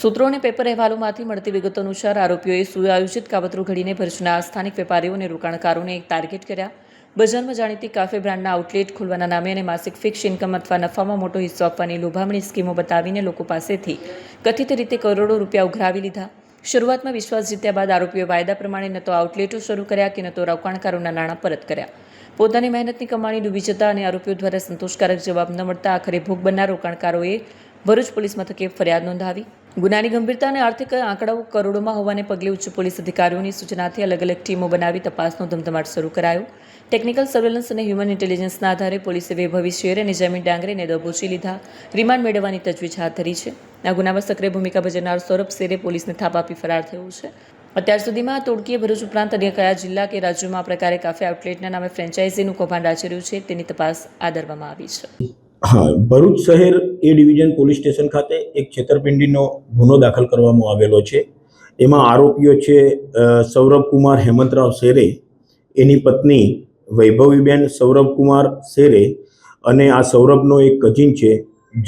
સૂત્રો અને પેપર અહેવાલોમાંથી મળતી વિગતો અનુસાર આરોપીઓએ સુઆયોજિત કાવતરું ઘડીને ભરૂચના સ્થાનિક વેપારીઓ અને રોકાણકારોને એક ટાર્ગેટ કર્યા. બજારમાં જાણીતી કાફે બ્રાન્ડના આઉટલેટ ખોલવાના નામે અને માસિક ફિક્સ ઇન્કમ અથવા નફામાં મોટો હિસ્સો આપવાની લોભામણી સ્કીમો બતાવીને લોકો પાસેથી કથિત રીતે કરોડો રૂપિયા ઉઘરાવી લીધા. શરૂઆતમાં વિશ્વાસ જીત્યા બાદ આરોપીઓએ વાયદા પ્રમાણે ન તો આઉટલેટો શરૂ કર્યા કે ન તો રોકાણકારોના નાણાં પરત કર્યા. પોતાની મહેનતની કમાણી ડૂબી જતા અને આરોપીઓ દ્વારા સંતોષકારક જવાબ ન મળતા આખરે ભોગ બનનાર રોકાણકારોએ ભરૂચ પોલીસ મથકે ફરિયાદ નોંધાવી. ગુનાની ગંભીરતા અને આર્થિક આંકડાઓ કરોડોમાં હોવાને પગલે ઉચ્ચ પોલીસ અધિકારીઓની સૂચનાથી અલગ અલગ ટીમો બનાવી તપાસનો ધમધમાટ શરૂ કરાયો. ટેકનિકલ સર્વેલન્સ અને હ્યુમન ઇન્ટેલિજન્સના આધારે પોલીસે વૈભવી શેર અને જમીન ડાંગરેને દબોચી લીધા. રિમાન્ડ મેળવવાની તજવીજ હાથ ધરી છે. આ ગુનામાં સક્રિય ભૂમિકા ભજવનાર સૌરભ શેરે પોલીસને થાપ આપી ફરાર થયો છે. અત્યાર સુધીમાં આ તોડકીએ ભરૂચ ઉપરાંત અન્ય કયા જિલ્લા કે રાજ્યોમાં આ પ્રકારે કાફે આઉટલેટના નામે ફ્રેન્ચાઇઝીનું કૌભાંડ આચર્યું છે તેની તપાસ આદરવામાં આવી છે. હા, ભરૂચ શહેર એ ડિવિઝન પોલીસ સ્ટેશન ખાતે એક છેતરપિંડીનો ગુનો દાખલ કરવામાં આવેલો છે. એમાં આરોપીઓ છે સૌરભ કુમાર હેમંતરાવ શેરે, એની પત્ની વૈભવીબેન સૌરભ કુમાર શેરે અને આ સૌરભનો એક કઝિન છે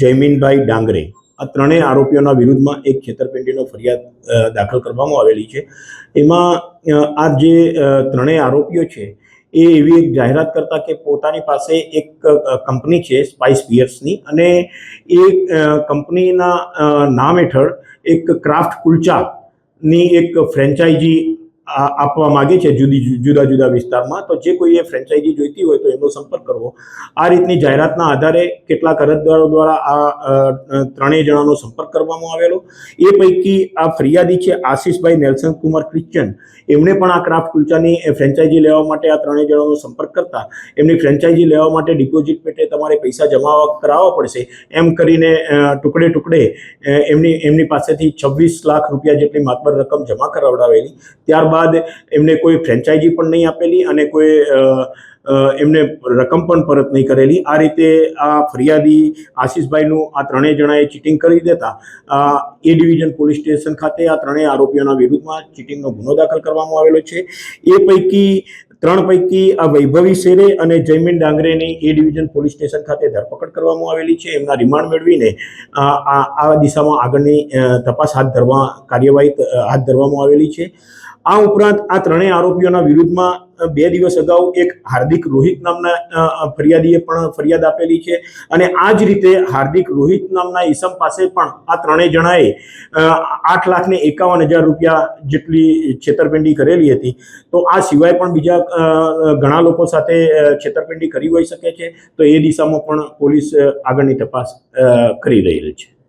જયમીનભાઈ ડાંગરે. આ ત્રણેય આરોપીઓના વિરુદ્ધમાં એક છેતરપિંડીનો ફરિયાદ દાખલ કરવામાં આવેલી છે. એમાં આ જે ત્રણેય આરોપીઓ છે એ એવી એક જાહેરાત કરતા કે પોતાની પાસે એક કંપની છે સ્પાઇસ બિયર્સની, અને એ કંપનીના નામ હેઠળ એક ક્રાફ્ટ કુલચાની એક ફ્રેન્ચાઇઝી આપવા માગે છે જુદા જુદા વિસ્તારમાં. તો જે કોઈએ ફ્રેન્ચાઇઝી જોઈતી હોય તો એમનો સંપર્ક કરવો. આ રીતની જાહેરાતના આધારે કેટલાક અરજદારો દ્વારા આ ત્રણેય જણાનો સંપર્ક કરવામાં આવેલો. એ પૈકી આ ફરિયાદી છે આશીષભાઈ નેલ્સન કુમાર ક્રિશ્ચન, એમણે પણ આ ક્રાફ્ટ કુલચાની ફ્રેન્ચાઇઝી લેવા માટે આ ત્રણેય જણાનો સંપર્ક કરતા એમની ફ્રેન્ચાઇઝી લેવા માટે ડિપોઝિટ પેટે તમારે પૈસા જમા કરાવવા પડશે એમ કરીને ટુકડે ટુકડે એમની પાસેથી 26 લાખ રૂપિયા જેટલી માતબર રકમ જમા કરાવડાવેલી. ત્યારબાદ એમને કોઈ ફ્રેન્ચાઇઝી પણ નહીં આપેલી અને કોઈ એમને રકમ પણ પરત નહીં કરેલી. આ રીતે આ ફરિયાદી આશીષભાઈનું આ ત્રણેય જણાએ ચીટિંગ કરી દેતા એ ડિવિઝન પોલીસ સ્ટેશન ખાતે આ ત્રણેય આરોપીઓના વિરુદ્ધમાં ચીટિંગનો ગુનો દાખલ કરવામાં આવેલો છે. એ પૈકી ત્રણ પૈકી આ વૈભવી શેરે અને જયમીન ડાંગરેની એ ડિવિઝન પોલીસ સ્ટેશન ખાતે ધરપકડ કરવામાં આવેલી છે. એમના રિમાન્ડ મેળવીને આ દિશામાં આગળની તપાસ કાર્યવાહી હાથ ધરવામાં આવેલી છે. આ ઉપરાંત આ ત્રણેય આરોપીઓના વિરુદ્ધમાં 2 દિવસ અગાઉ એક હાર્દિક રોહિત નામના ફરિયાદીએ પણ ફરિયાદ આપેલી છે. અને આ જ રીતે હાર્દિક રોહિત નામના ઈસમ પાસે પણ આ ત્રણેય જણાએ 8,51,000 રૂપિયા જેટલી છેતરપિંડી કરેલી હતી. તો આ સિવાય પણ બીજા ઘણા લોકો સાથે છેતરપિંડી કરી હોઈ શકે છે. તો એ દિશામાં પણ પોલીસ આગળની તપાસ કરી રહી છે.